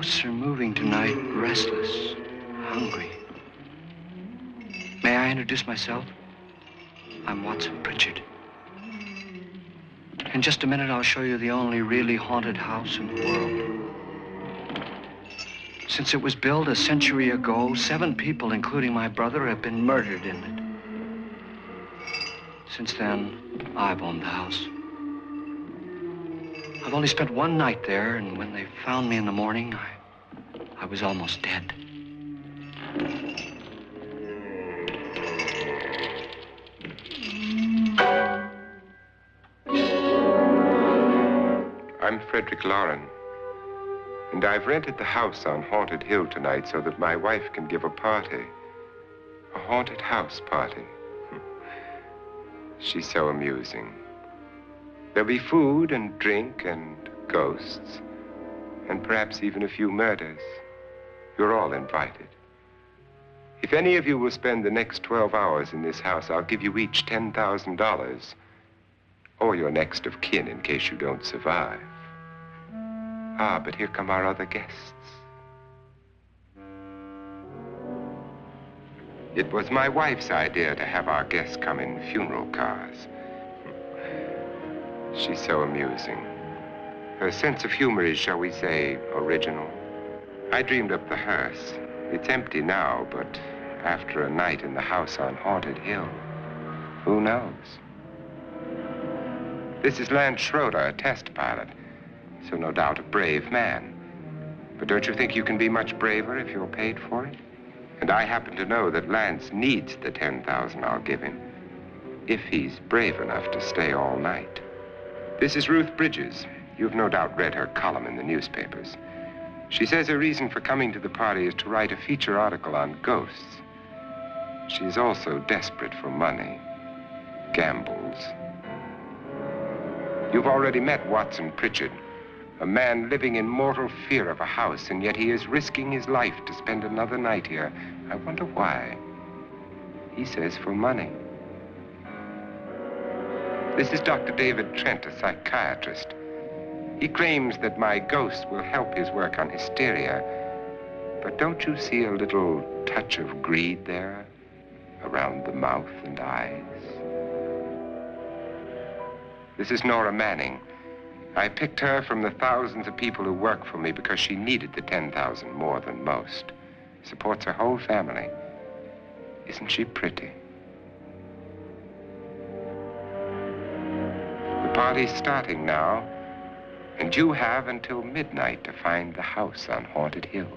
ghosts are moving tonight, restless, hungry. May I introduce myself? I'm Watson Pritchard. In just a minute, I'll show you the only really haunted house in the world. Since it was built a century ago, 7 people, including my brother, have been murdered in it. Since then, I've owned the house. I've only spent one night there, and when they found me in the morning, I was almost dead. I'm Frederick Lauren, and I've rented the house on Haunted Hill tonight so that my wife can give a party. A haunted house party. She's so amusing. There'll be food and drink and ghosts, and perhaps even a few murders. You're all invited. If any of you will spend the next 12 hours in this house, I'll give you each $10,000, or your next of kin in case you don't survive. Ah, but here come our other guests. It was my wife's idea to have our guests come in funeral cars. She's so amusing. Her sense of humor is, shall we say, original. I dreamed up the hearse. It's empty now, but after a night in the house on Haunted Hill, who knows? This is Lance Schroeder, a test pilot, so no doubt a brave man. But don't you think you can be much braver if you're paid for it? And I happen to know that Lance needs the $10,000 I'll give him, if he's brave enough to stay all night. This is Ruth Bridges. You've no doubt read her column in the newspapers. She says her reason for coming to the party is to write a feature article on ghosts. She's also desperate for money, gambles. You've already met Watson Pritchard, a man living in mortal fear of a house, and yet he is risking his life to spend another night here. I wonder why. He says for money. This is Dr. David Trent, a psychiatrist. He claims that my ghost will help his work on hysteria. But don't you see a little touch of greed there around the mouth and eyes? This is Nora Manning. I picked her from the thousands of people who work for me because she needed the $10,000 more than most. Supports her whole family. Isn't she pretty? The party's starting now, and you have until midnight to find the house on Haunted Hill.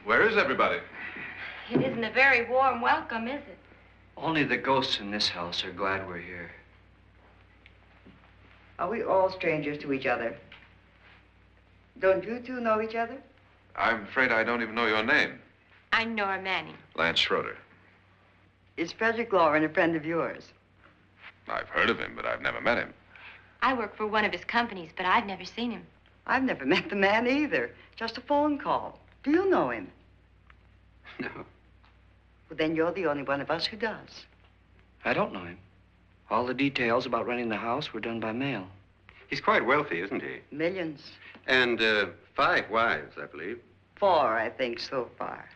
Where is everybody? It isn't a very warm welcome, is it? Only the ghosts in this house are glad we're here. Are we all strangers to each other? Don't you two know each other? I'm afraid I don't even know your name. I'm Nora Manning. Lance Schroeder. Is Frederick Lauren a friend of yours? I've heard of him, but I've never met him. I work for one of his companies, but I've never seen him. I've never met the man either. Just a phone call. Do you know him? No, Well, then you're the only one of us who does. I don't know him. All the details about renting the house were done by mail. He's quite wealthy, isn't he? Millions. And 5 wives, I believe. 4, I think, so far.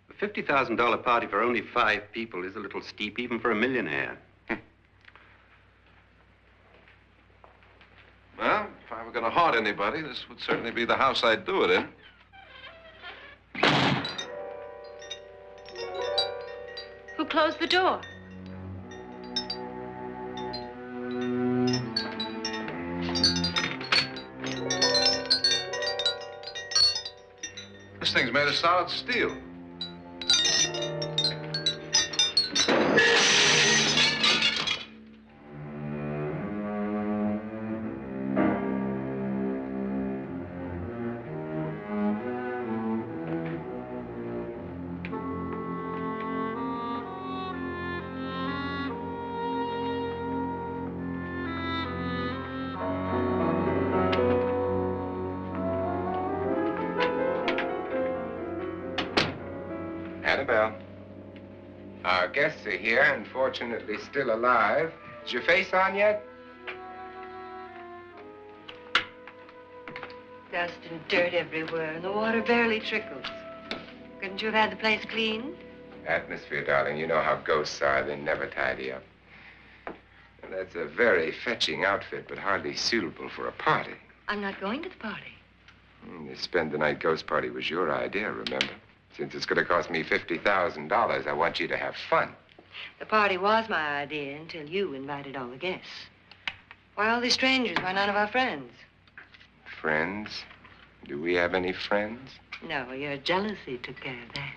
A $50,000 party for only 5 people is a little steep, even for a millionaire. Well, if I were going to haunt anybody, this would certainly be the house I'd do it in. Who closed the door? This thing's made of solid steel. Annabelle, our guests are here, unfortunately still alive. Is your face on yet? Dust and dirt everywhere, and the water barely trickles. Couldn't you have had the place cleaned? Atmosphere, darling. You know how ghosts are. They never tidy up. And that's a very fetching outfit, but hardly suitable for a party. I'm not going to the party. The spend-the-night ghost party was your idea, remember? Since it's going to cost me $50,000, I want you to have fun. The party was my idea until you invited all the guests. Why all these strangers? Why none of our friends? Friends? Do we have any friends? No, your jealousy took care of that.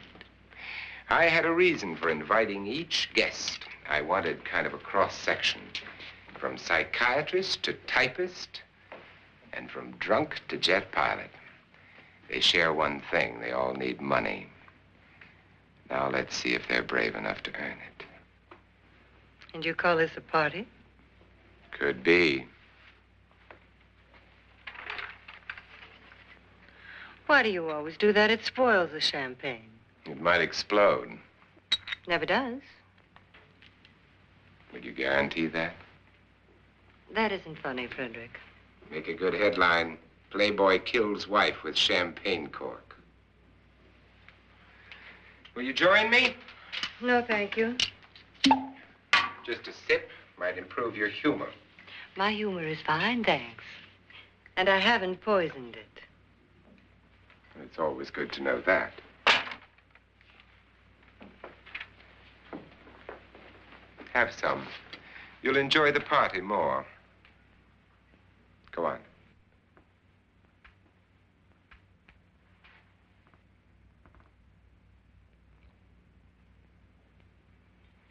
I had a reason for inviting each guest. I wanted kind of a cross-section. From psychiatrist to typist, and from drunk to jet pilot. They share one thing. They all need money. Now let's see if they're brave enough to earn it. And you call this a party? Could be. Why do you always do that? It spoils the champagne. It might explode. Never does. Would you guarantee that? That isn't funny, Frederick. Make a good headline. Playboy kills wife with champagne cork. Will you join me? No, thank you. Just a sip might improve your humor. My humor is fine, thanks. And I haven't poisoned it. It's always good to know that. Have some. You'll enjoy the party more. Go on.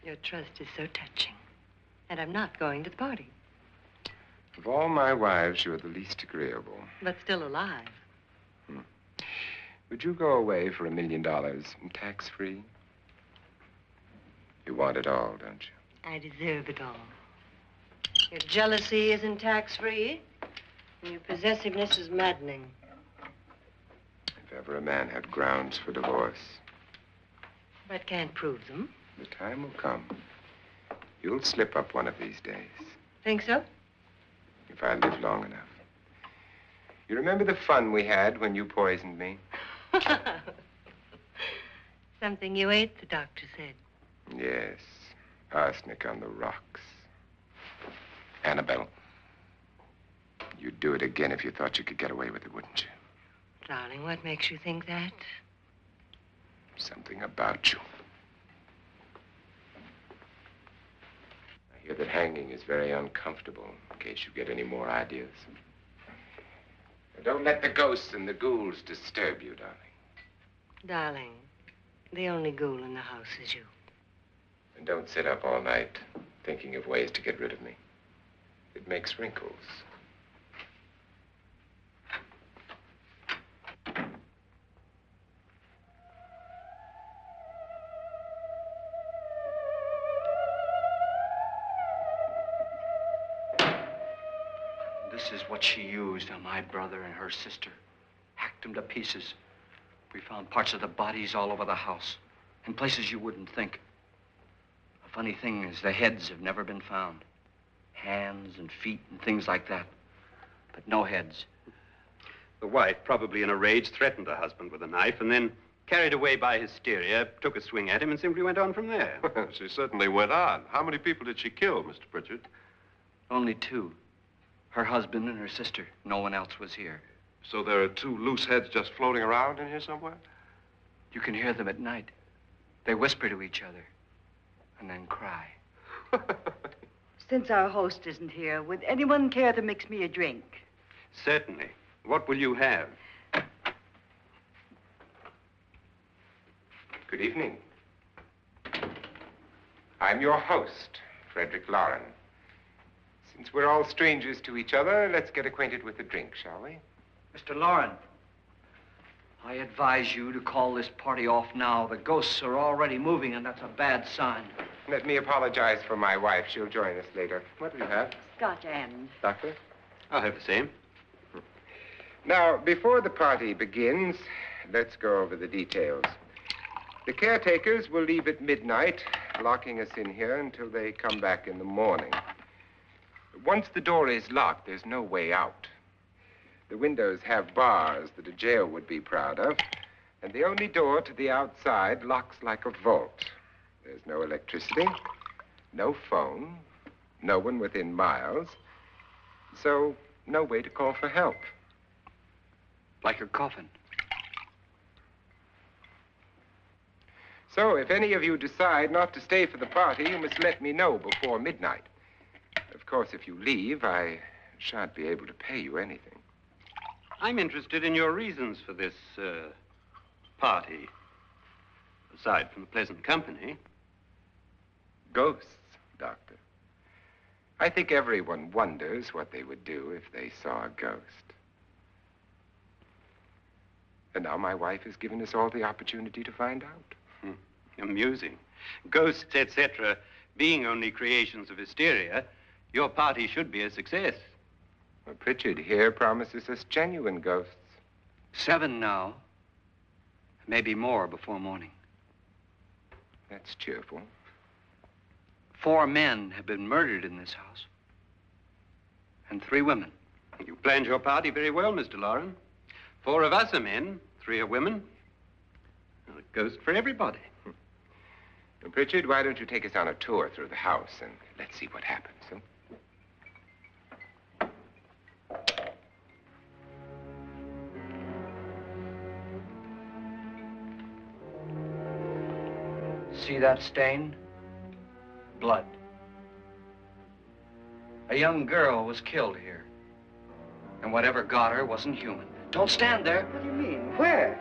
Your trust is so touching. And I'm not going to the party. Of all my wives, you're the least agreeable. But still alive. Would you go away for $1 million and tax-free? You want it all, don't you? I deserve it all. Your jealousy isn't tax-free. And your possessiveness is maddening. If ever a man had grounds for divorce, But can't prove them. the time will come. You'll slip up one of these days, Think so? if I live long enough. You remember the fun we had when you poisoned me? Something you ate, the doctor said. Yes, arsenic on the rocks. Annabelle, you'd do it again if you thought you could get away with it, wouldn't you? Darling, what makes you think that? Something about you. I hear that hanging is very uncomfortable, in case you get any more ideas. Don't let the ghosts and the ghouls disturb you, darling. Darling, the only ghoul in the house is you. And don't sit up all night thinking of ways to get rid of me. It makes wrinkles. This is what she used on my brother and her sister. Hacked them to pieces. We found parts of the bodies all over the house, in places you wouldn't think. The funny thing is the heads have never been found. Hands and feet and things like that. But no heads. The wife, probably in a rage, threatened her husband with a knife and then, carried away by hysteria, took a swing at him and simply went on from there. She certainly went on. How many people did she kill, Mr. Pritchard? Only two. Her husband and her sister. No one else was here. So there are two loose heads just floating around in here somewhere? You can hear them at night. They whisper to each other and then cry. Since our host isn't here, would anyone care to mix me a drink? Certainly. What will you have? Good evening. I'm your host, Frederick Lauren. Since we're all strangers to each other, let's get acquainted with a drink, shall we? Mr. Lauren, I advise you to call this party off now. The ghosts are already moving, and that's a bad sign. Let me apologize for my wife. She'll join us later. What do you have? Scotch and. Doctor? I'll have the same. Now, before the party begins, let's go over the details. The caretakers will leave at midnight, locking us in here until they come back in the morning. Once the door is locked, there's no way out. The windows have bars that a jail would be proud of, and the only door to the outside locks like a vault. There's no electricity, no phone, no one within miles, so no way to call for help. Like a coffin. So if any of you decide not to stay for the party, you must let me know before midnight. Of course, if you leave, I shan't be able to pay you anything. I'm interested in your reasons for this, party. Aside from the pleasant company. Ghosts, Doctor. I think everyone wonders what they would do if they saw a ghost. And now my wife has given us all the opportunity to find out. Amusing. Ghosts, etc., being only creations of hysteria, your party should be a success. Well, Pritchard here promises us genuine ghosts. 7 now. Maybe more before morning. That's cheerful. 4 men have been murdered in this house. And 3 women. You planned your party very well, Mr. Lauren. 4 of us are men, 3 are women. A ghost for everybody. Well, Pritchard, why don't you take us on a tour through the house and let's see what happens, huh? See that stain? Blood. A young girl was killed here. And whatever got her wasn't human. Don't stand there. What do you mean? Where?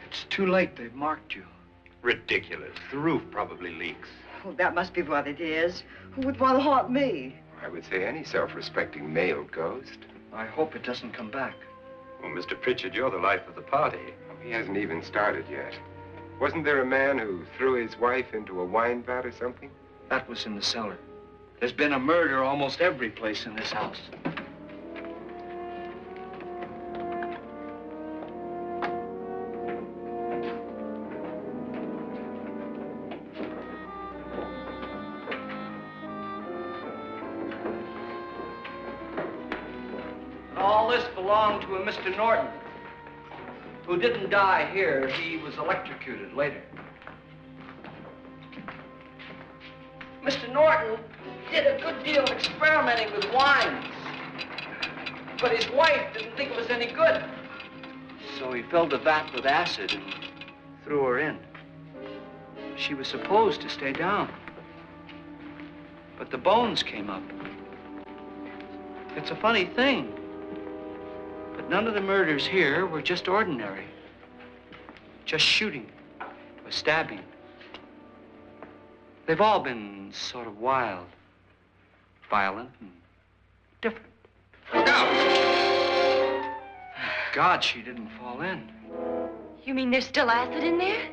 It's too late. They've marked you. Ridiculous. The roof probably leaks. Oh, that must be what it is. Who would want to haunt me? I would say any self-respecting male ghost. I hope it doesn't come back. Well, Mr. Pritchard, you're the life of the party. He hasn't even started yet. Wasn't there a man who threw his wife into a wine vat or something? That was in the cellar. There's been a murder almost every place in this house. All this belonged to a Mr. Norton, who didn't die here. He was electrocuted later. Mr. Norton did a good deal of experimenting with wines, but his wife didn't think it was any good. So he filled the vat with acid and threw her in. She was supposed to stay down. But the bones came up. It's a funny thing. But none of the murders here were just ordinary. Just shooting or stabbing. They've all been sort of wild, violent, and different. Look out! Thank God she didn't fall in. You mean there's still acid in there?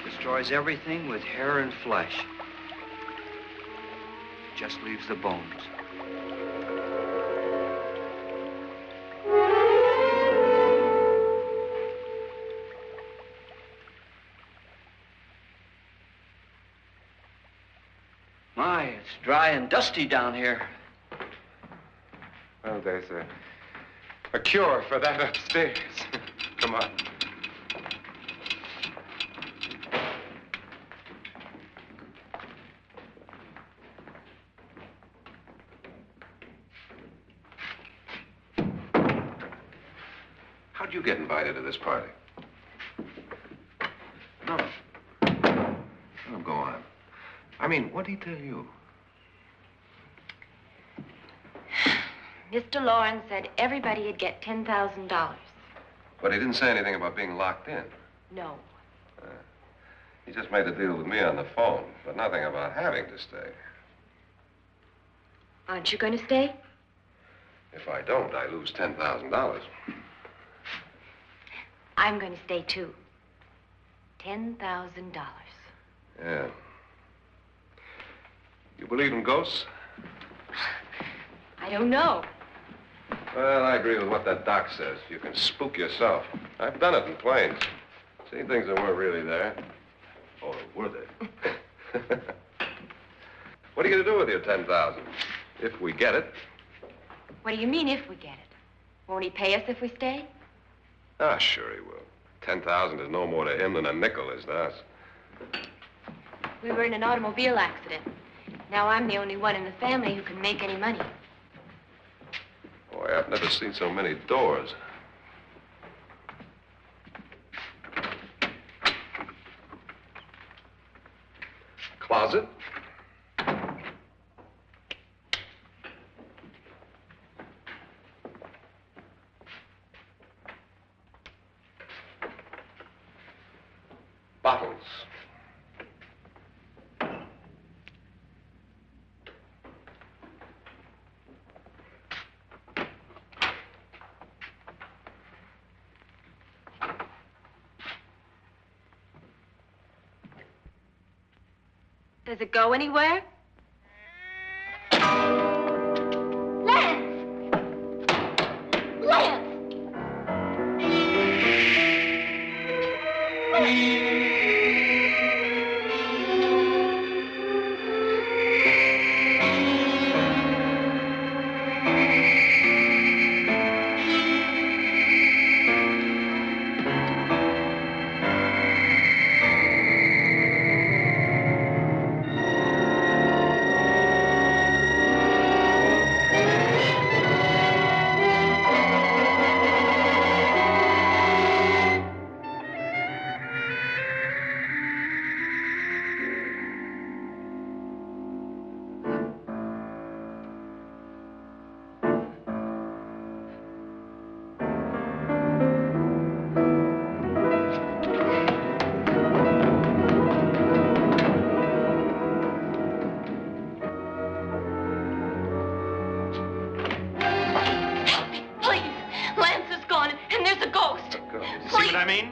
Destroys everything with hair and flesh. Just leaves the bones. My, it's dry and dusty down here. Well, there's a cure for that upstairs. Come on. How'd you get invited to this party? No. No, go on. I mean, what'd he tell you? Mr. Lawrence said everybody'd get $10,000. But he didn't say anything about being locked in. No. He just made a deal with me on the phone, but nothing about having to stay. Aren't you going to stay? If I don't, I lose $10,000. I'm going to stay, too. $10,000. Yeah. You believe in ghosts? I don't know. Well, I agree with what that doc says. You can spook yourself. I've done it in planes. Seen things that weren't really there. Or were they? What are you going to do with your $10,000? If we get it. What do you mean, if we get it? Won't he pay us if we stay? Ah, sure he will. 10,000 is no more to him than a nickel is to us. We were in an automobile accident. Now I'm the only one in the family who can make any money. Boy, I've never seen so many doors. Closet. Bottles. Does it go anywhere? Lance! Lance!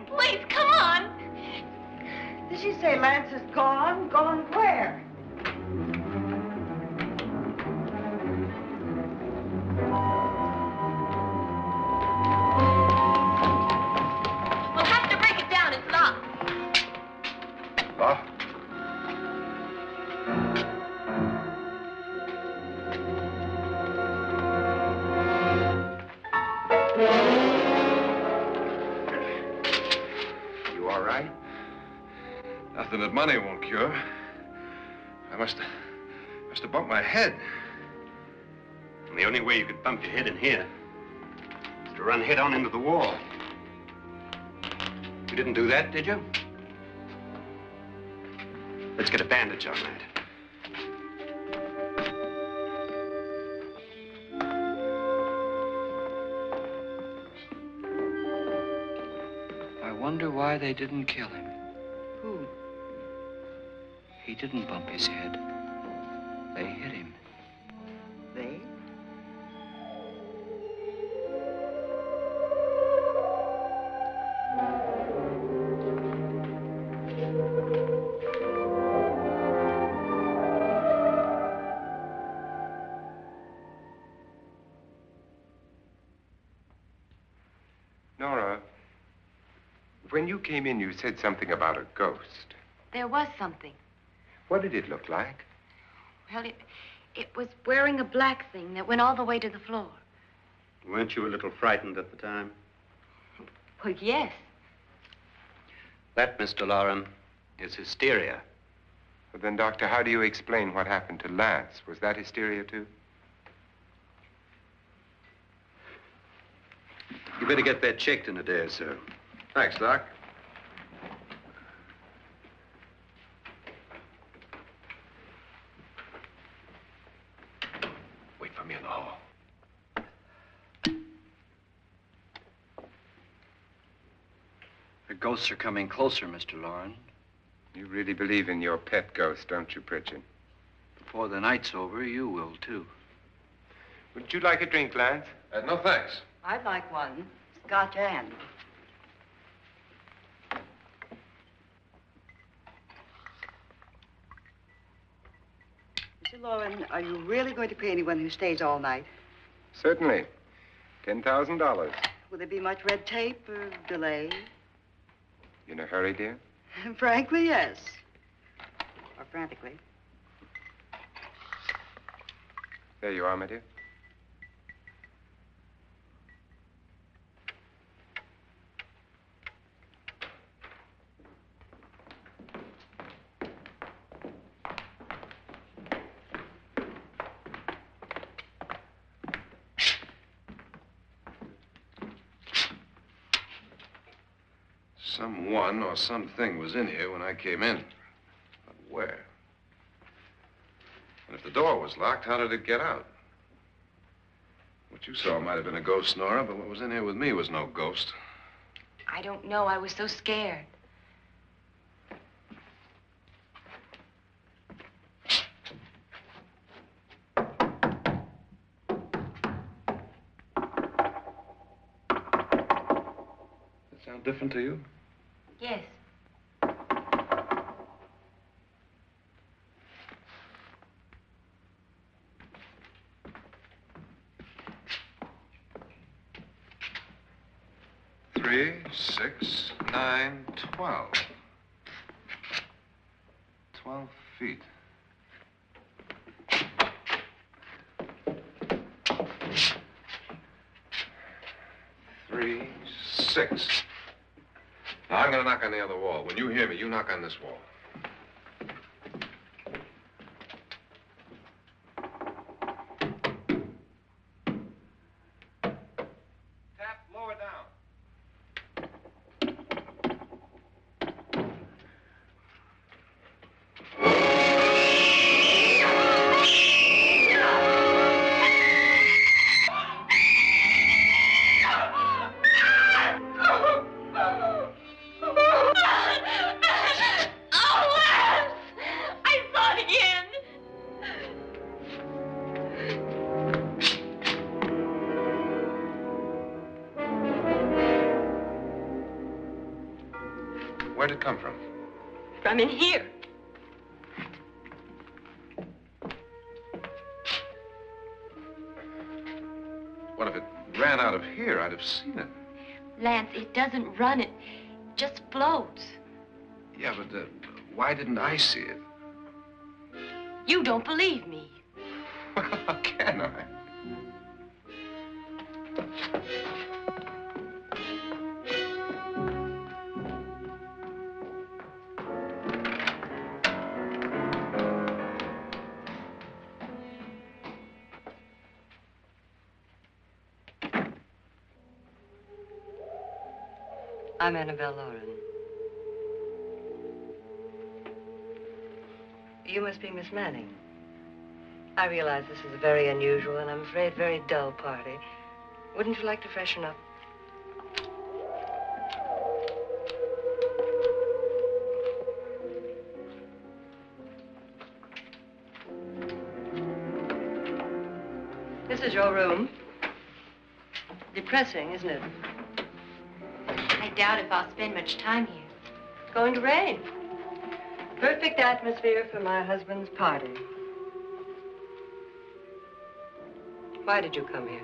Please, come on. Did she say Lance is gone? Gone where? We'll have to break it down. It's locked. Locked? that money won't cure. I must have bumped my head. And the only way you could bump your head in here is to run head on into the wall. You didn't do that, did you? Let's get a bandage on that. I wonder why they didn't kill him. Who? He didn't bump his head. They hit him. They? Nora, when you came in, you said something about a ghost. There was something. What did it look like? Well, it was wearing a black thing that went all the way to the floor. Weren't you a little frightened at the time? Well, yes. That, Mr. Loren, is hysteria. Well, then, Doctor, how do you explain what happened to Lance? Was that hysteria, too? You better get that checked in a day or so. Thanks, Doc. Wait for me in the hall. The ghosts are coming closer, Mr. Loren. You really believe in your pet ghost, don't you, Pritchard? Before the night's over, you will, too. Would you like a drink, Lance? No, thanks. I'd like one. Scotch and. Mr. Loren, are you really going to pay anyone who stays all night? Certainly. $10,000. Will there be much red tape or delay? You in a hurry, dear? Frankly, yes. Or frantically. There you are, my dear. Someone or something was in here when I came in. But where? And if the door was locked, how did it get out? What you saw might have been a ghost, Nora, but what was in here with me was no ghost. I don't know. I was so scared. Does it sound different to you? Yes. Three, 6, 9, 12. 12 feet. Three, 6. Now, I'm going to knock on the other wall. When you hear me, you knock on this wall. Tap lower down. Where'd it come from? From in here. What if it ran out of here? I'd have seen it. Lance, it doesn't run. It just floats. Yeah, but why didn't I see it? You don't believe me. Well, how can I? I'm Annabelle Lauren. You must be Miss Manning. I realize this is a very unusual and I'm afraid very dull party. Wouldn't you like to freshen up? This is your room. Depressing, isn't it? I doubt if I'll spend much time here. It's going to rain. Perfect atmosphere for my husband's party. Why did you come here?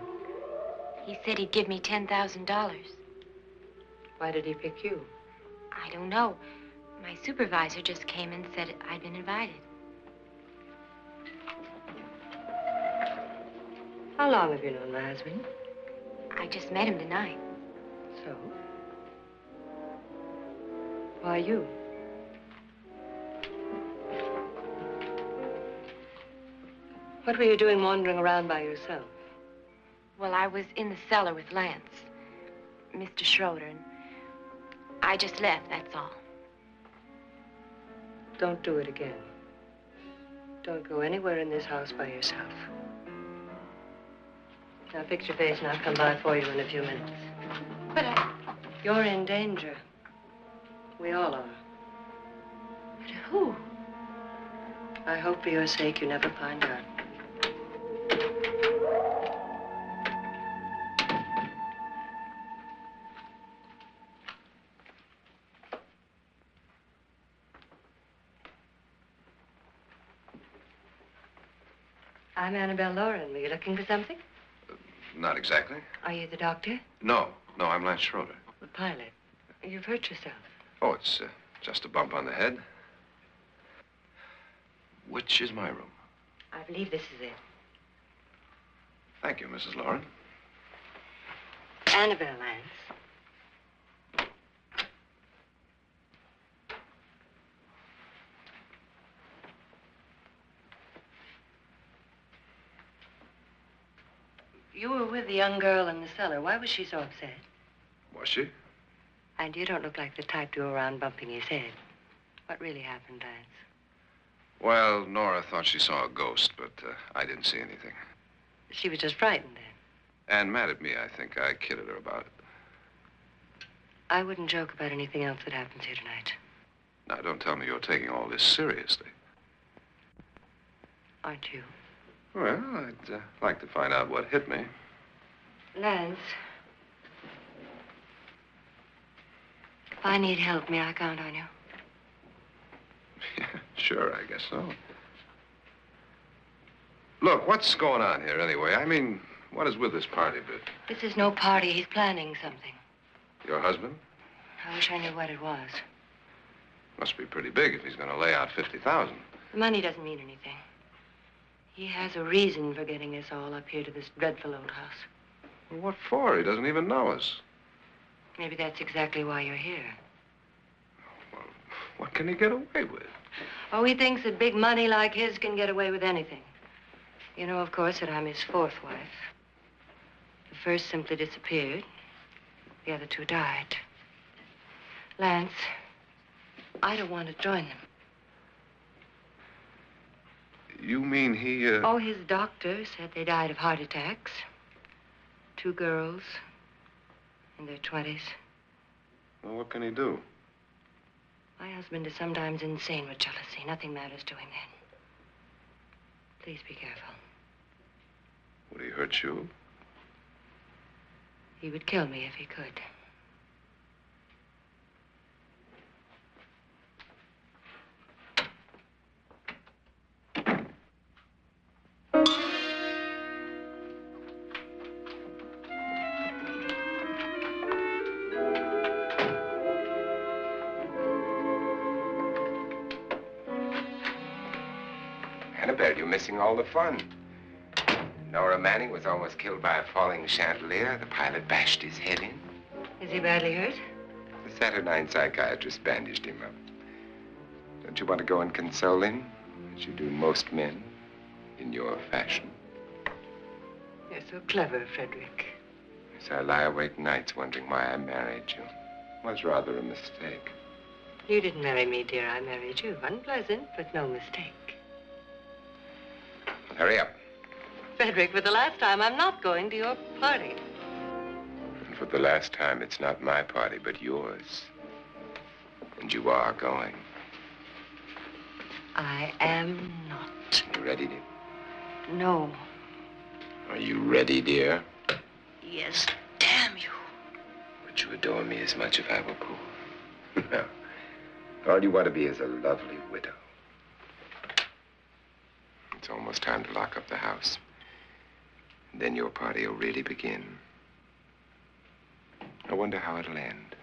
He said he'd give me $10,000. Why did he pick you? I don't know. My supervisor just came and said I'd been invited. How long have you known my husband? I just met him tonight. So? Why you? What were you doing wandering around by yourself? Well, I was in the cellar with Lance, Mr. Schroeder, and I just left, that's all. Don't do it again. Don't go anywhere in this house by yourself. Now fix your face and I'll come by for you in a few minutes. But You're in danger. We all are. but who? I hope for your sake you never find out. I'm Annabelle Lauren. Were you looking for something? Not exactly. Are you the doctor? No, I'm Lance Schroeder. The pilot. You've hurt yourself. Oh, it's just a bump on the head. Which is my room? I believe this is it. Thank you, Mrs. Lauren. Annabelle, Lance. You were with the young girl in the cellar. Why was she so upset? Was she? And you don't look like the type to go around bumping his head. What really happened, Lance? Well, Nora thought she saw a ghost, but I didn't see anything. She was just frightened then. And mad at me, I think. I kidded her about it. I wouldn't joke about anything else that happens here tonight. Now, don't tell me you're taking all this seriously. Aren't you? Well, I'd like to find out what hit me. Lance. If I need help, may I count on you? Yeah, sure, I guess so. Look, what's going on here anyway? I mean, what is with this party bit? This is no party. He's planning something. Your husband? I wish I knew what it was. Must be pretty big if he's going to lay out 50,000. The money doesn't mean anything. He has a reason for getting us all up here to this dreadful old house. Well, what for? He doesn't even know us. Maybe that's exactly why you're here. Well, what can he get away with? Oh, he thinks that big money like his can get away with anything. You know, of course, that I'm his fourth wife. The first simply disappeared. The other two died. Lance, I don't want to join them. You mean he, Oh, his doctor said they died of heart attacks. 2 girls in their 20s. Well, what can he do? My husband is sometimes insane with jealousy. Nothing matters to him then. Please be careful. Would he hurt you? He would kill me if he could. Annabelle, you're missing all the fun. Nora Manning was almost killed by a falling chandelier. The pilot bashed his head in. Is he badly hurt? The Saturnine psychiatrist bandaged him up. Don't you want to go and console him, as you do most men, in your fashion? You're so clever, Frederick. So I lie awake nights wondering why I married you. was rather a mistake. You didn't marry me, dear. I married you. Unpleasant, but no mistake. Hurry up. Frederick, for the last time, I'm not going to your party. And for the last time, it's not my party, but yours. And you are going. I am not. You ready, dear? No. Are you ready, dear? Yes, damn you. Would you adore me as much if I were poor? No. All you want to be is a lovely widow. It's almost time to lock up the house. And then your party will really begin. I wonder how it'll end.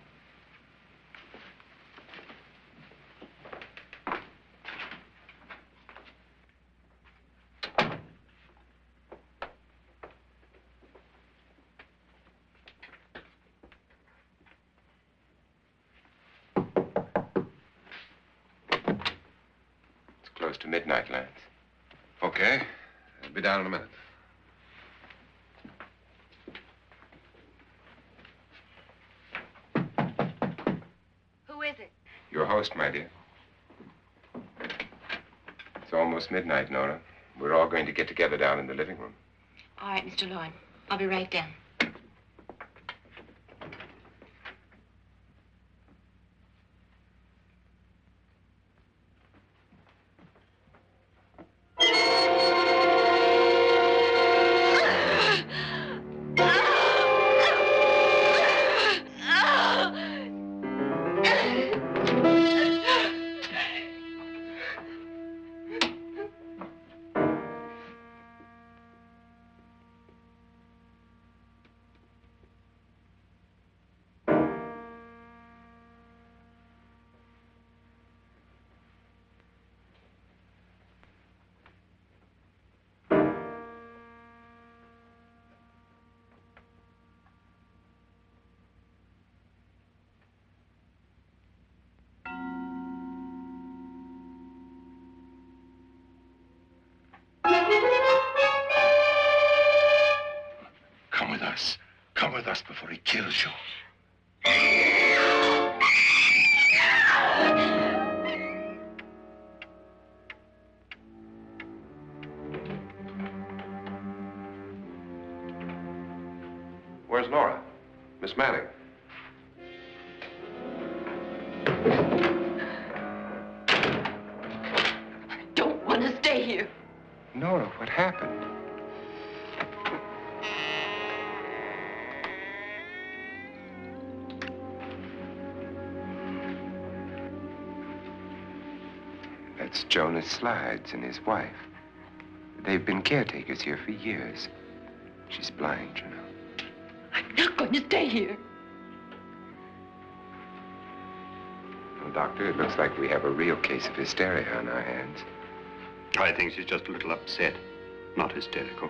Close to midnight, Lance. Okay. I'll be down in a minute. Who is it? Your host, my dear. It's almost midnight, Nora. We're all going to get together down in the living room. All right, Mr. Lloyd. I'll be right down. Come with us. Come with us before he kills you. Where's Nora? Miss Manning. I don't want to stay here. Nora, what happened? That's Jonas Slides and his wife. They've been caretakers here for years. She's blind, you know. I'm not going to stay here. Well, Doctor, it looks like we have a real case of hysteria on our hands. I think she's just a little upset, not hysterical.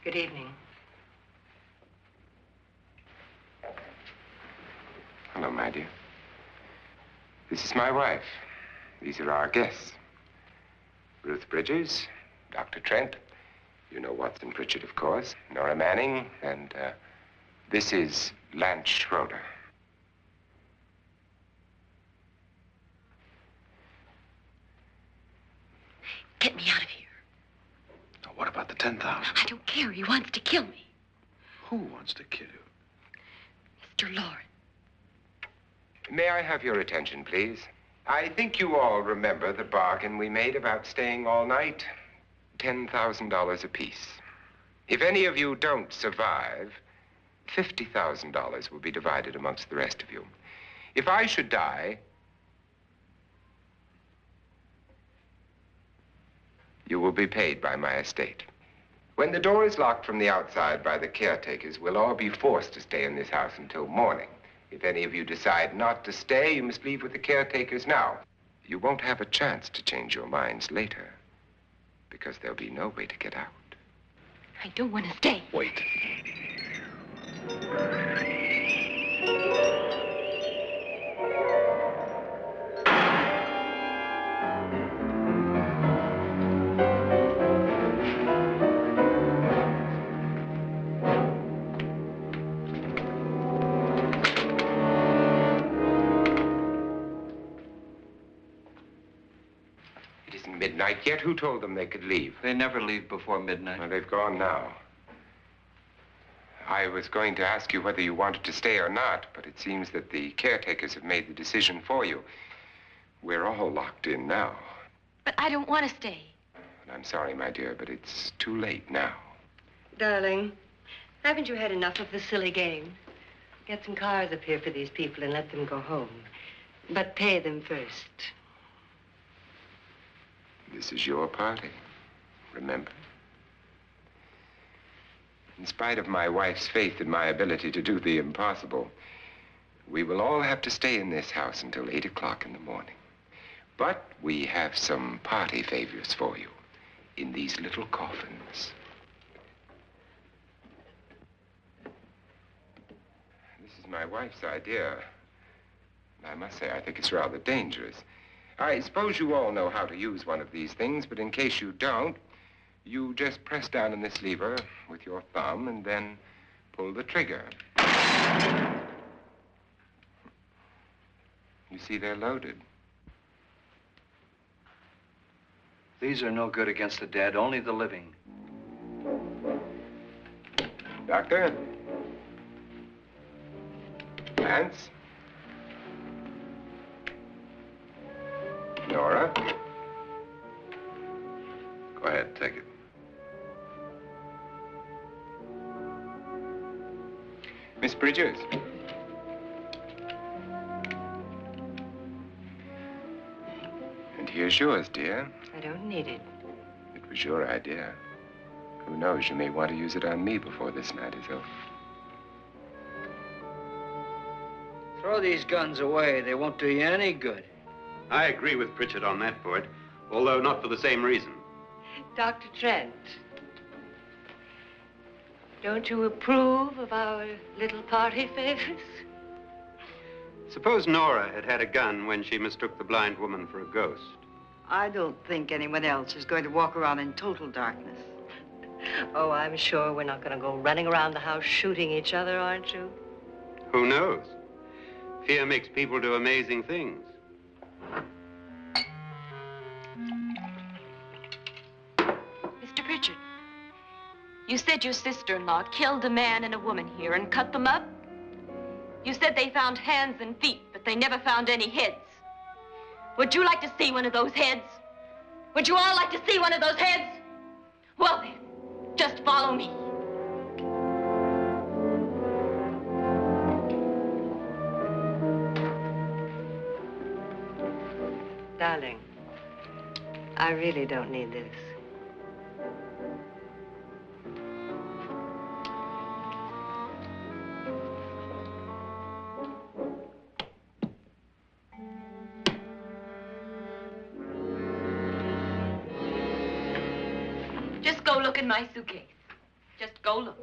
Good evening. Hello, my dear. This is my wife. These are our guests. Ruth Bridges, Dr. Trent. You know Watson Pritchard, of course. Nora Manning, and this is Lance Schroeder. Get me out of here. Now, what about the 10,000? I don't care. He wants to kill me. Who wants to kill you? Mr. Lawrence. May I have your attention, please? I think you all remember the bargain we made about staying all night. $10,000 apiece. If any of you don't survive, $50,000 will be divided amongst the rest of you. If I should die, you will be paid by my estate. When the door is locked from the outside by the caretakers, we'll all be forced to stay in this house until morning. If any of you decide not to stay, you must leave with the caretakers now. You won't have a chance to change your minds later, because there'll be no way to get out. I don't want to stay. Wait. midnight yet. Who told them they could leave? They never leave before midnight. Well, they've gone now. I was going to ask you whether you wanted to stay or not, but it seems that the caretakers have made the decision for you. We're all locked in now. But I don't want to stay. And I'm sorry, my dear, but it's too late now. Darling, haven't you had enough of the silly game? Get some cars up here for these people and let them go home. But pay them first. This is your party, remember? In spite of my wife's faith in my ability to do the impossible, we will all have to stay in this house until 8 o'clock in the morning. But we have some party favors for you in these little coffins. This is my wife's idea. And I must say, I think it's rather dangerous. I suppose you all know how to use one of these things, but in case you don't, you just press down on this lever with your thumb and then pull the trigger. You see, they're loaded. These are no good against the dead, only the living. Doctor? Lance? Nora? Go ahead, take it. Miss Bridges? And here's yours, dear. I don't need it. It was your idea. Who knows, you may want to use it on me before this night is over. Throw these guns away. They won't do you any good. I agree with Pritchard on that point, although not for the same reason. Dr. Trent, don't you approve of our little party favors? Suppose Nora had had a gun when she mistook the blind woman for a ghost. I don't think anyone else is going to walk around in total darkness. Oh, I'm sure we're not going to go running around the house shooting each other, aren't you? Who knows? Fear makes people do amazing things. Mr. Pritchard, you said your sister-in-law killed a man and a woman here and cut them up? You said they found hands and feet, but they never found any heads. Would you like to see one of those heads? Would you all like to see one of those heads? Well then, just follow me. Darling, I really don't need this. Just go look in my suitcase. Just go look.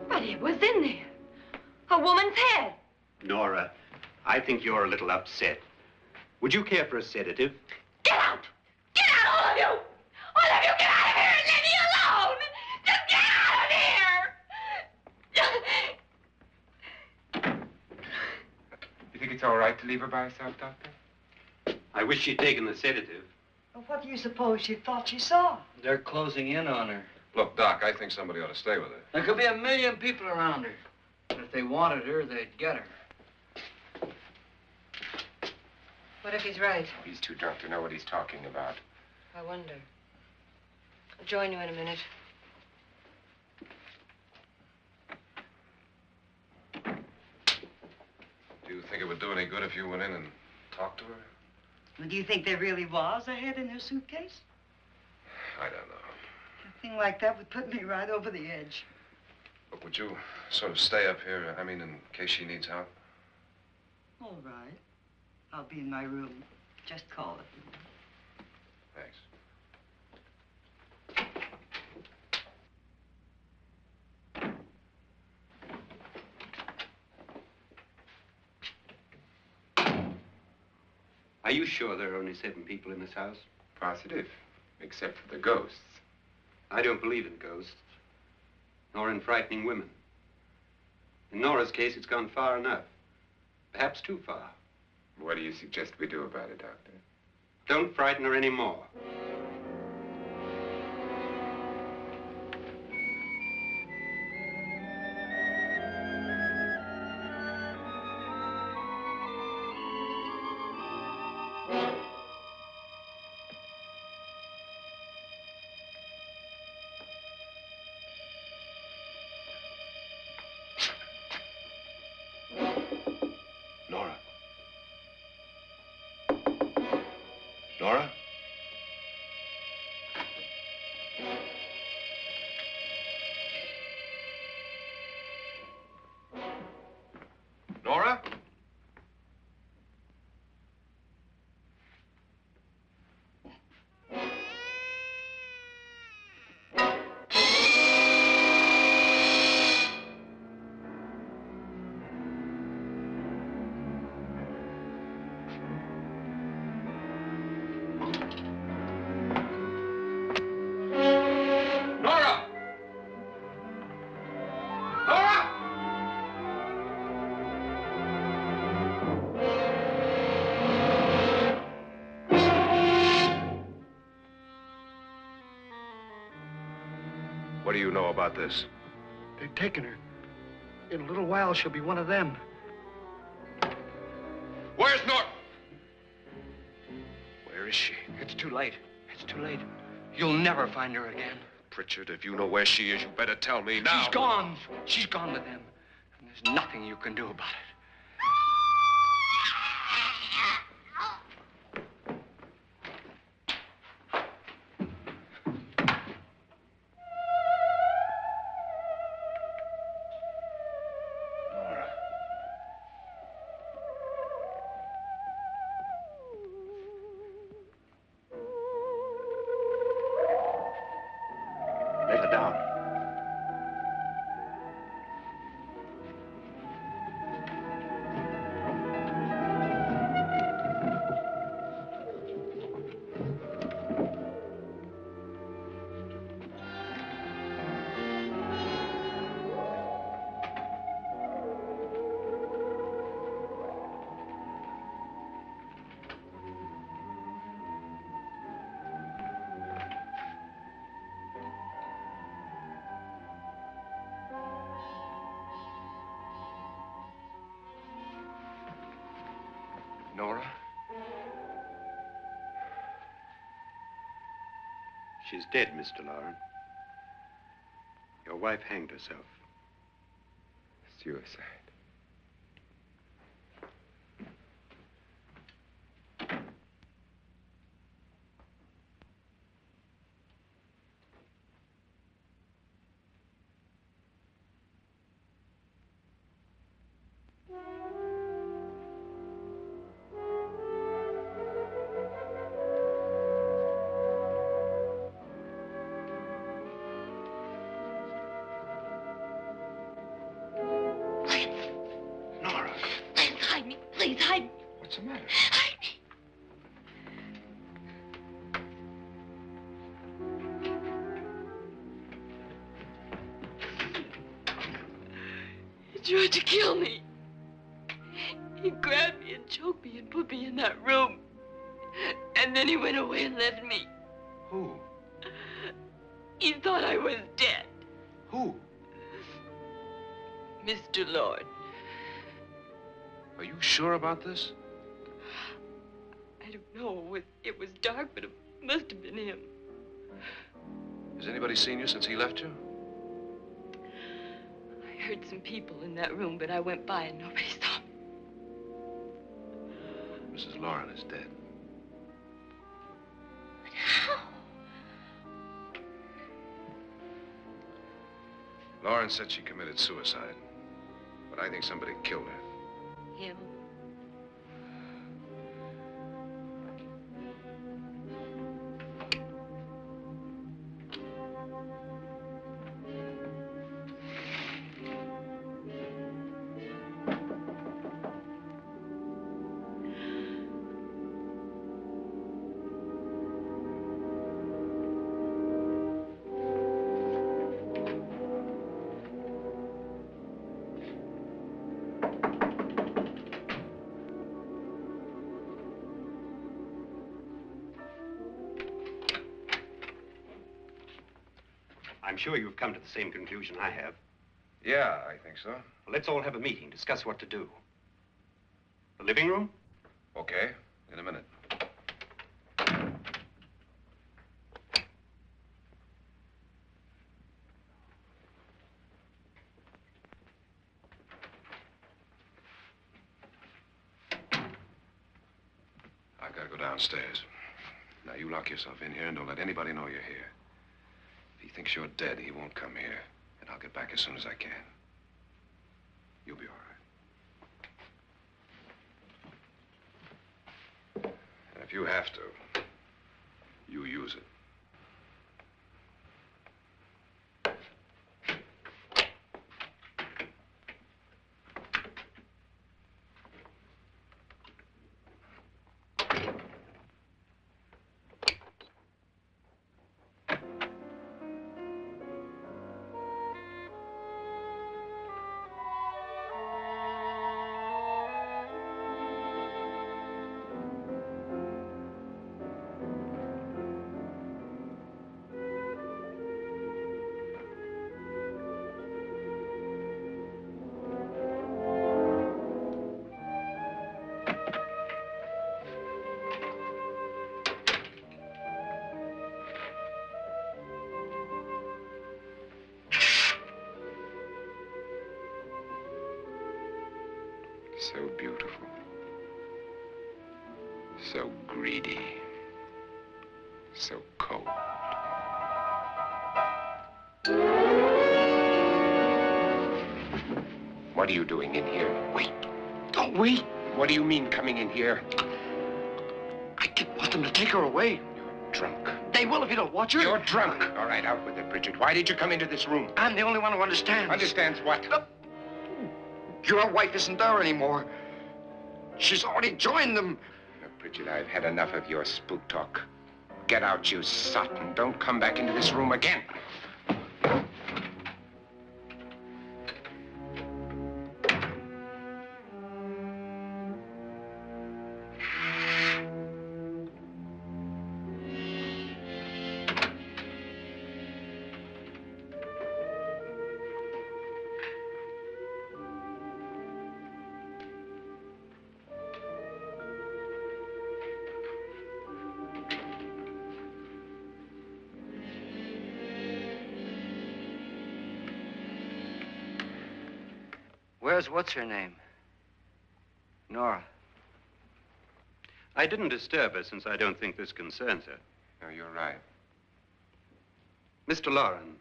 But it was in there. A woman's head. Nora, I think you're a little upset. Would you care for a sedative? Get out! Get out, all of you! All of you, get out of here and leave me alone! Just get out of here! You think it's all right to leave her by herself, Doctor? I wish she'd taken the sedative. Well, what do you suppose she thought she saw? They're closing in on her. Look, Doc, I think somebody ought to stay with her. There could be 1,000,000 people around her. But if they wanted her, they'd get her. What if he's right? He's too drunk to know what he's talking about. I wonder. I'll join you in a minute. Do you think it would do any good if you went in and talked to her? Well, do you think there really was a head in her suitcase? I don't know. A thing like that would put me right over the edge. But would you sort of stay up here, I mean, in case she needs help? All right. I'll be in my room. Just call it. Thanks. Are you sure there are only 7 people in this house? Positive, except for the ghosts. I don't believe in ghosts, nor in frightening women. In Nora's case, it's gone far enough. Perhaps too far. What do you suggest we do about it, Doctor? Don't frighten her anymore. Nora? Nora? Nora? Nora! Nora! What do you know about this? They've taken her. In a little while, she'll be one of them. Where's Nora? Where is she? It's too late. It's too late. You'll never find her again. Pritchard, if you know where she is, you better tell me now. She's gone. She's gone with them. And there's nothing you can do about it. Nora. Let her down. Nora? She's dead, Mr. Lauren. Your wife hanged herself. Suicide. Nora, Please hide me. Please hide me. What's the matter? Hide me. He tried to kill me. He grabbed me and choked me and put me in that room. And then he went away and left me. who? He thought I was dead. Who? Mr. Lord. Are you sure about this? I don't know. It was dark, but it must have been him. Has anybody seen you since he left you? I heard some people in that room, but I went by and nobody saw me. Mrs. Lauren is dead. But how? Lauren said she committed suicide, but I think somebody killed her. Him? I'm sure you've come to the same conclusion I have. Yeah, I think so. Well, let's all have a meeting, discuss what to do. The living room? Okay, in a minute. I've got to go downstairs. Now, you lock yourself in here and don't let anybody know you're here. If he thinks you're dead, he won't come here. And I'll get back as soon as I can. You'll be all right. And if you have to, you use it. So beautiful. So greedy. So cold. What are you doing in here? Wait. Don't wait. What do you mean coming in here? I didn't want them to take her away. You're drunk. They will if you don't watch her. You're drunk. All right, out with it, Bridget. Why did you come into this room? I'm the only one who understands. Understands what? Your wife isn't there anymore. She's already joined them. Now, Bridget, I've had enough of your spook talk. Get out, you sot, and don't come back into this room again. Where's what's-her-name? Nora. I didn't disturb her since I don't think this concerns her. No, you're right. Mr. Loren,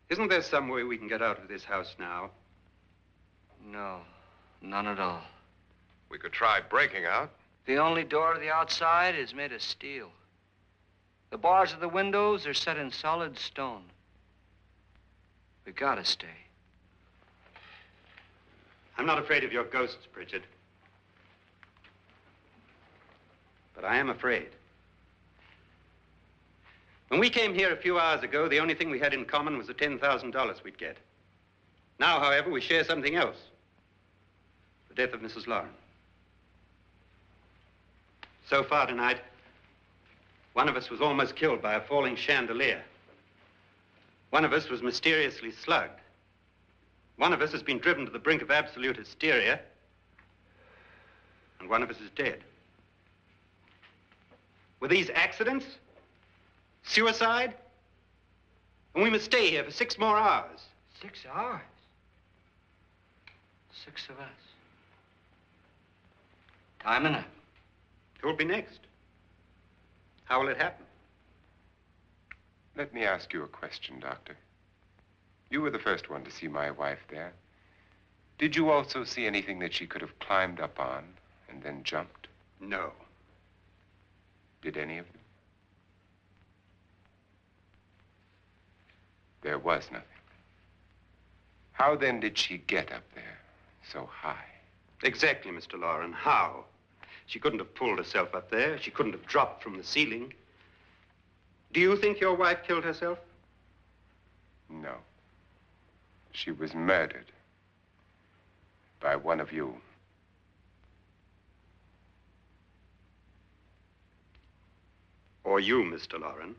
isn't there some way we can get out of this house now? No, none at all. We could try breaking out. The only door to the outside is made of steel. The bars of the windows are set in solid stone. We gotta stay. I'm not afraid of your ghosts, Bridget. But I am afraid. When we came here a few hours ago, the only thing we had in common was the $10,000 we'd get. Now, however, we share something else. The death of Mrs. Loren. So far tonight, one of us was almost killed by a falling chandelier. One of us was mysteriously slugged. One of us has been driven to the brink of absolute hysteria, and one of us is dead. Were these accidents? Suicide? And we must stay here for 6 more hours. 6 hours? 6 of us. Time enough. Who'll be next? How will it happen? Let me ask you a question, Doctor. You were the first one to see my wife there. Did you also see anything that she could have climbed up on and then jumped? No. Did any of them? There was nothing. How then did she get up there so high? Exactly, Mr. Loren. How? She couldn't have pulled herself up there. She couldn't have dropped from the ceiling. Do you think your wife killed herself? No. She was murdered by one of you. Or you, Mr. Loren.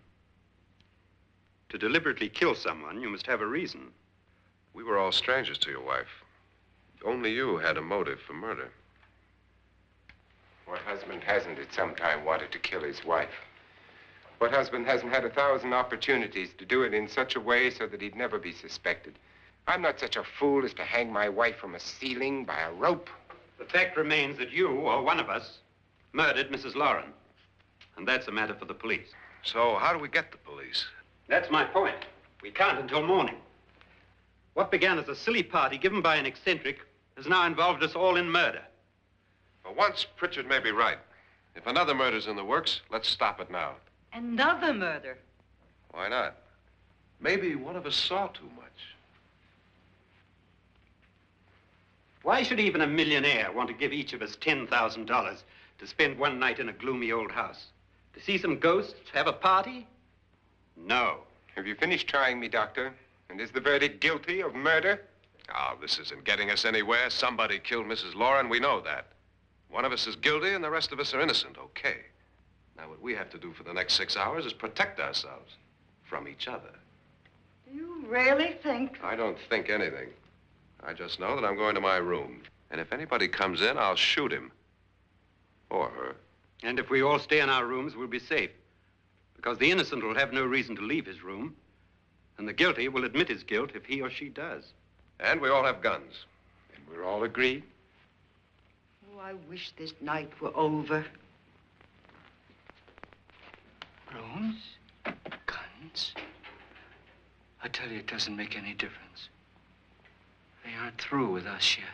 To deliberately kill someone, you must have a reason. We were all strangers to your wife. Only you had a motive for murder. What husband hasn't at some time wanted to kill his wife? What husband hasn't had 1,000 opportunities to do it in such a way so that he'd never be suspected? I'm not such a fool as to hang my wife from a ceiling by a rope. The fact remains that you, or one of us, murdered Mrs. Lauren. And that's a matter for the police. So how do we get the police? That's my point. We can't until morning. What began as a silly party given by an eccentric has now involved us all in murder. For once, Pritchard may be right. If another murder's in the works, let's stop it now. Another murder. Why not? Maybe one of us saw too much. Why should even a millionaire want to give each of us $10,000 to spend one night in a gloomy old house? To see some ghosts, have a party? No. Have you finished trying me, Doctor? And is the verdict guilty of murder? Oh, this isn't getting us anywhere. Somebody killed Mrs. Lauren. We know that. One of us is guilty and the rest of us are innocent, okay? Now, what we have to do for the next 6 hours is protect ourselves from each other. Do you really think? I don't think anything. I just know that I'm going to my room. And if anybody comes in, I'll shoot him. Or her. And if we all stay in our rooms, we'll be safe. Because the innocent will have no reason to leave his room. And the guilty will admit his guilt if he or she does. And we all have guns. And we're all agreed? Oh, I wish this night were over. Rooms? Guns? I tell you, it doesn't make any difference. They aren't through with us yet.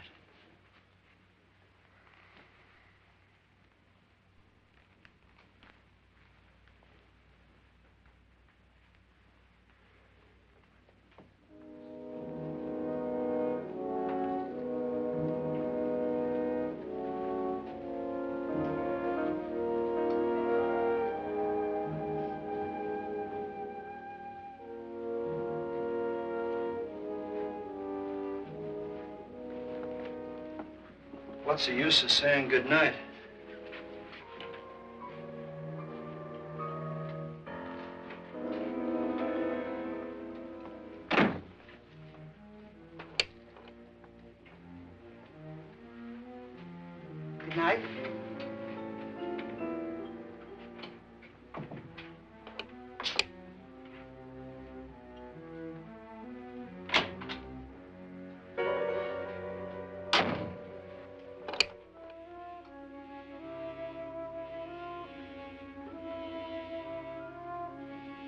What's the use of saying goodnight? Good night.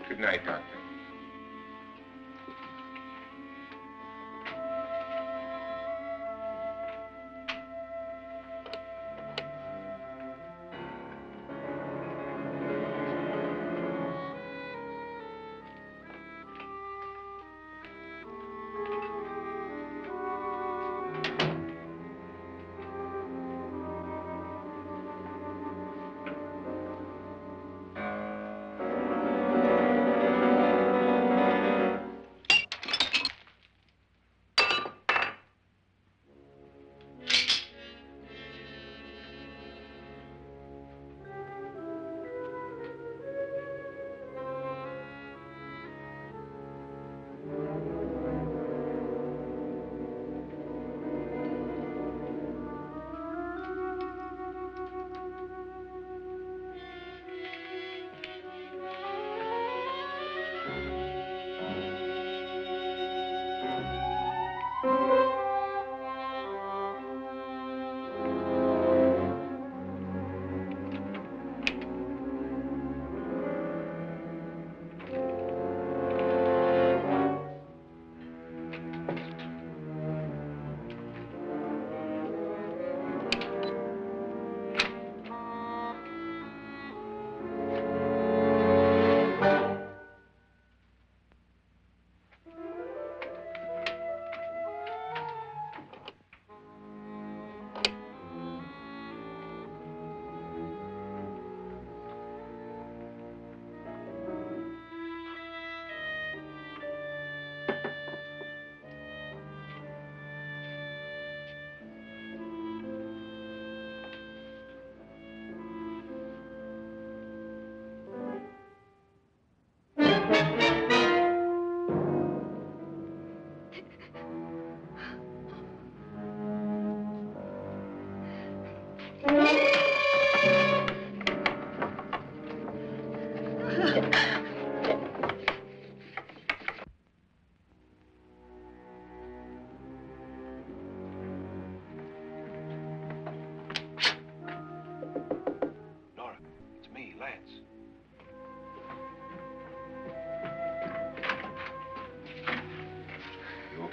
Good night, Doctor.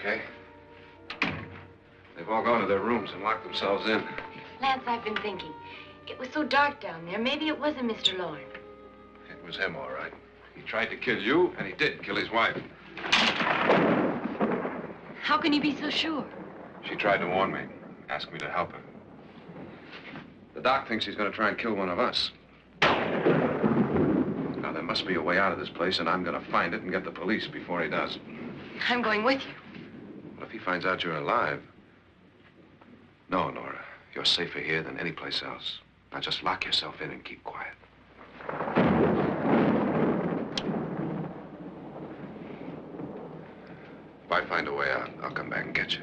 okay. They've all gone to their rooms and locked themselves in. Lance, I've been thinking. It was so dark down there. Maybe it wasn't Mr. Lorne. It was him, all right. He tried to kill you, and he did kill his wife. How can you be so sure? She tried to warn me, asked me to help her. The doc thinks he's going to try and kill one of us. Now, there must be a way out of this place, and I'm going to find it and get the police before he does. I'm going with you. Well, if he finds out you're alive... No, Nora. You're safer here than any place else. Now, just lock yourself in and keep quiet. If I find a way out, I'll come back and get you.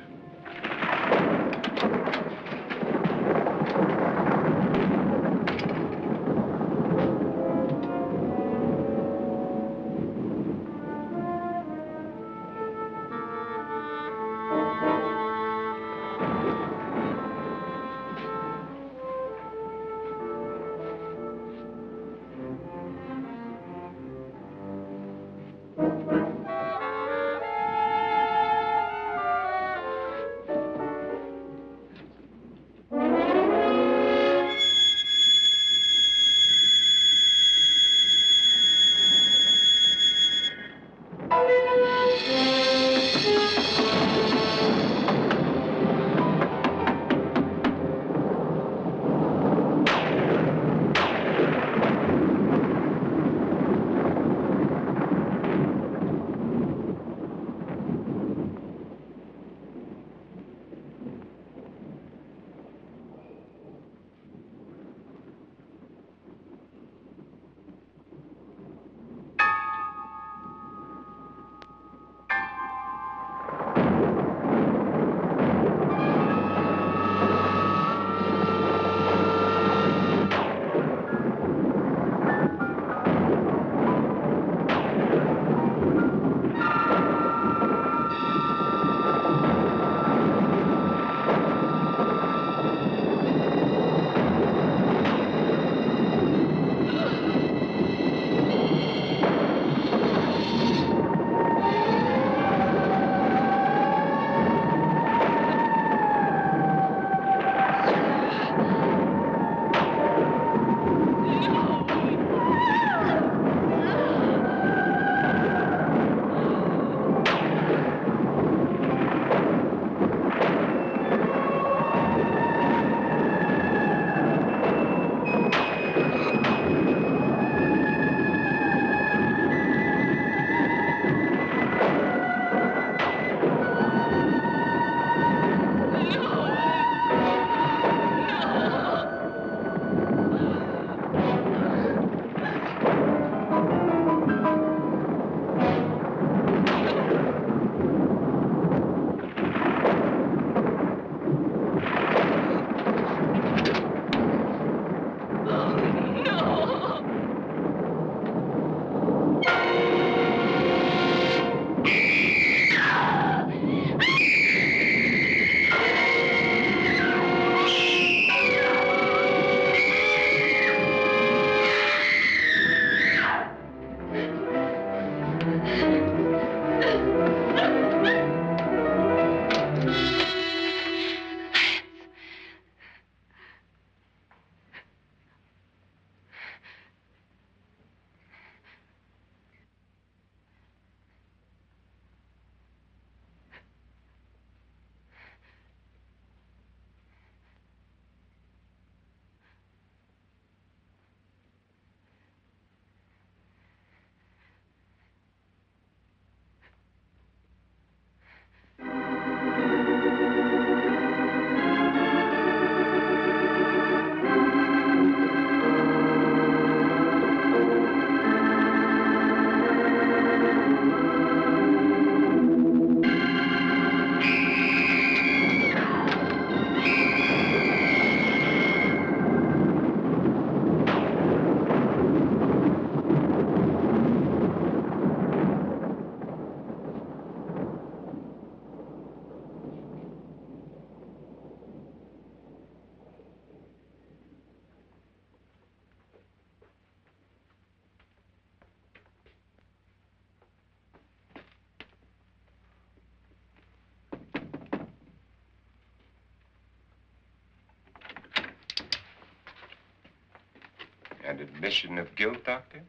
An admission of guilt, Doctor?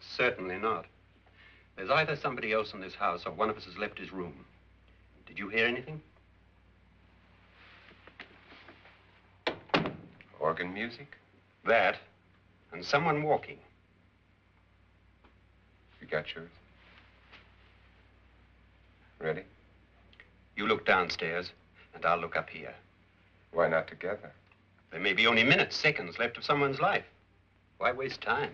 Certainly not. There's either somebody else in this house or one of us has left his room. Did you hear anything? Organ music? That, and someone walking. You got yours? Ready? You look downstairs, and I'll look up here. Why not together? There may be only minutes, seconds left of someone's life. Why waste time?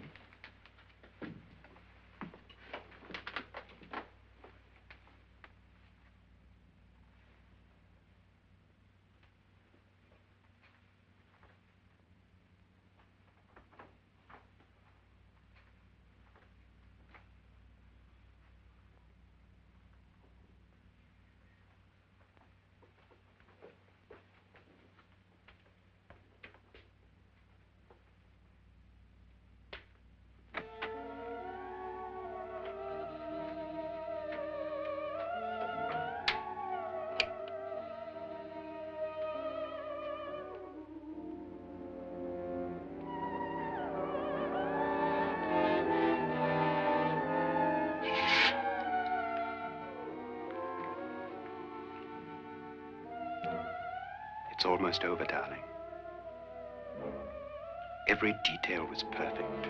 It's almost over, darling. Every detail was perfect.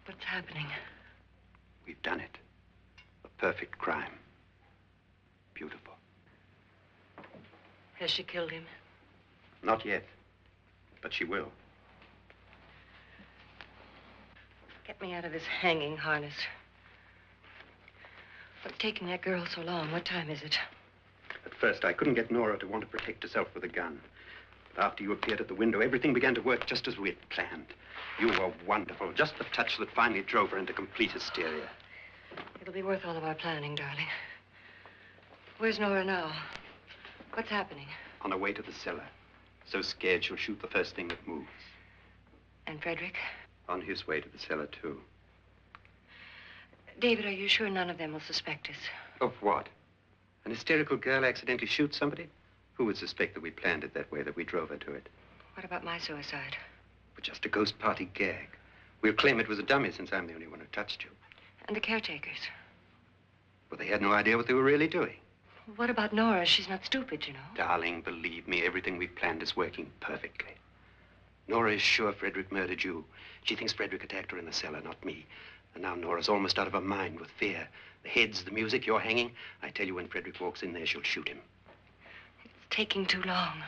What's happening? We've done it. A perfect crime. Beautiful. Has she killed him? Not yet, but she will. Get me out of this hanging harness. What's taking that girl so long? What time is it? At first, I couldn't get Nora to want to protect herself with a gun. But after you appeared at the window, everything began to work just as we had planned. You were wonderful. Just the touch that finally drove her into complete hysteria. It'll be worth all of our planning, darling. Where's Nora now? What's happening? On her way to the cellar. So scared she'll shoot the first thing that moves. And Frederick? On his way to the cellar, too. David, are you sure none of them will suspect us? Of what? An hysterical girl accidentally shoots somebody? Who would suspect that we planned it that way, that we drove her to it? What about my suicide? But just a ghost party gag. We'll claim it was a dummy since I'm the only one who touched you. And the caretakers? Well, they had no idea what they were really doing. What about Nora? She's not stupid, you know. Darling, believe me, everything we've planned is working perfectly. Nora is sure Frederick murdered you. She thinks Frederick attacked her in the cellar, not me. And now Nora's almost out of her mind with fear. The heads, the music, you're hanging. I tell you, when Frederick walks in there, she'll shoot him. It's taking too long.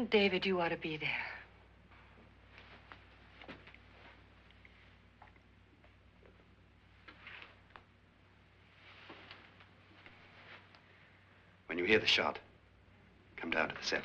David, you ought to be there. When you hear the shot, come down to the cellar.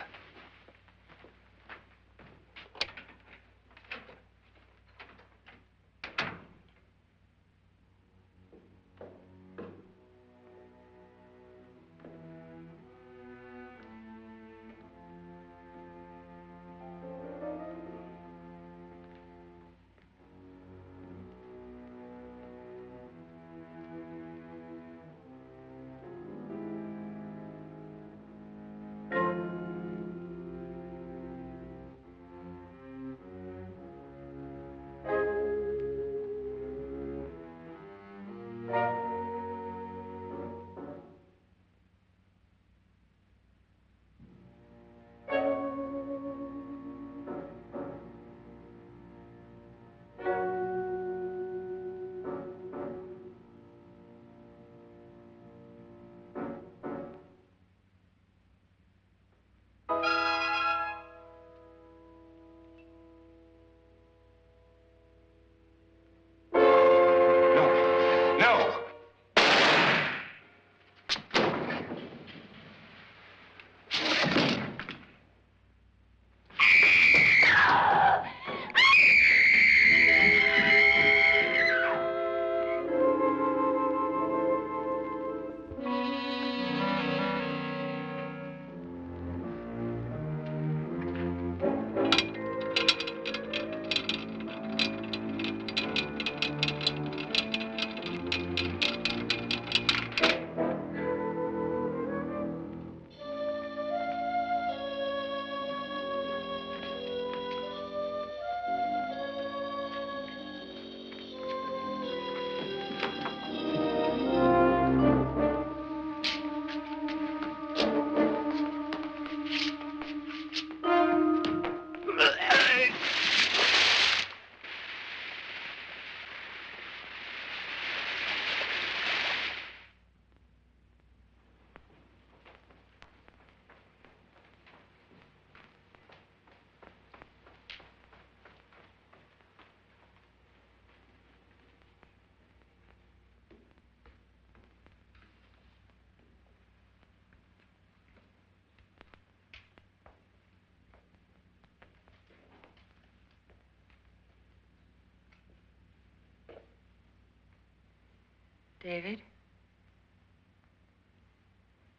David?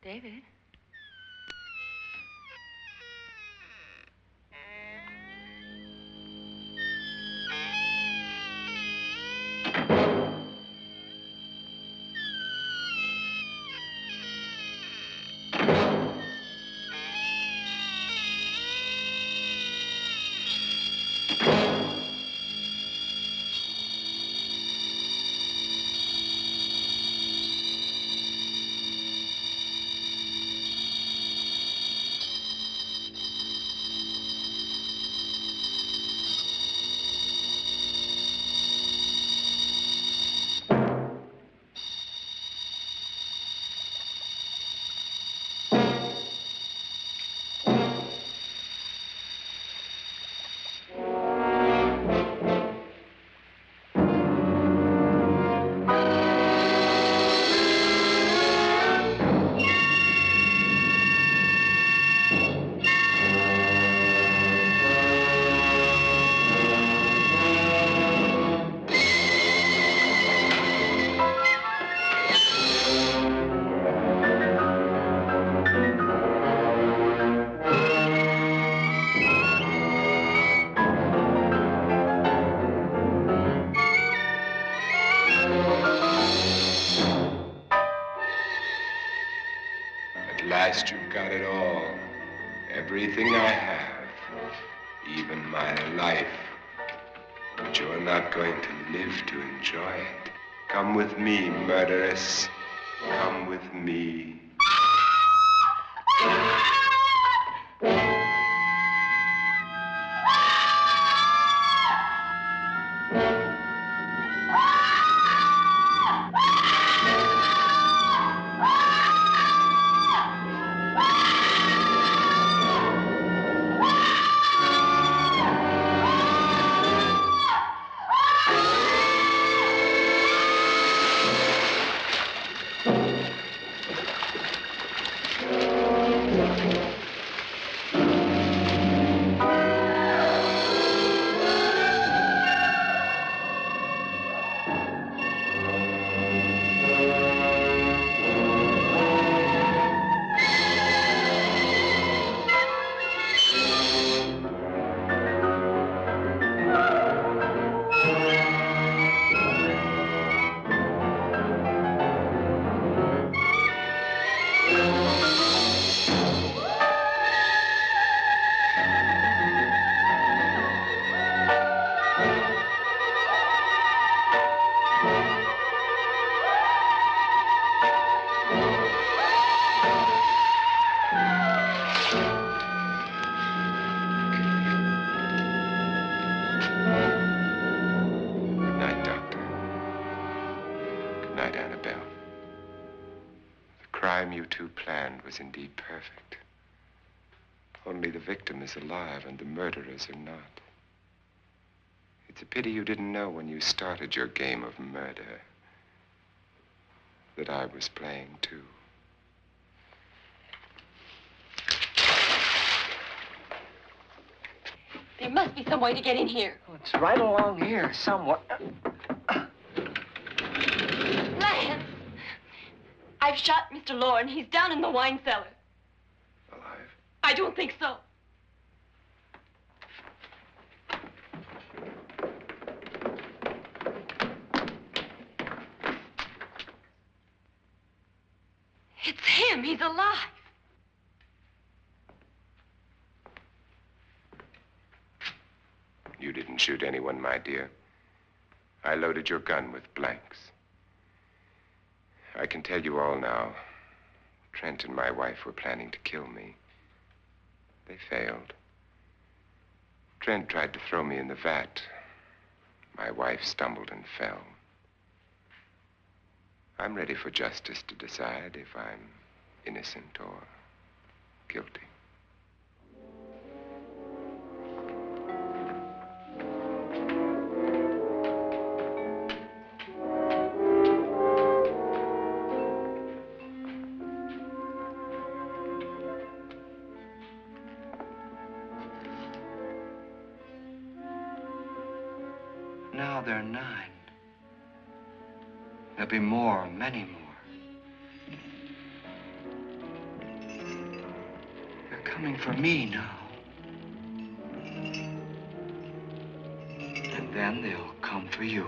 David? At last you've got it all. Everything I have. Even my life. But you're not going to live to enjoy it. Come with me, murderess. Come with me. Was indeed perfect. Only the victim is alive and the murderers are not. It's a pity you didn't know when you started your game of murder that I was playing too. There must be some way to get in here. Oh, it's right along here somewhere. Lance! I've shot Mr. Lorne. He's down in the wine cellar. Alive? I don't think so. It's him. He's alive. You didn't shoot anyone, my dear. I loaded your gun with blanks. I can tell you all now. Trent and my wife were planning to kill me. They failed. Trent tried to throw me in the vat. My wife stumbled and fell. I'm ready for justice to decide if I'm innocent or guilty. Now they're 9. There'll be more, many more. They're coming for me now. And then they'll come for you.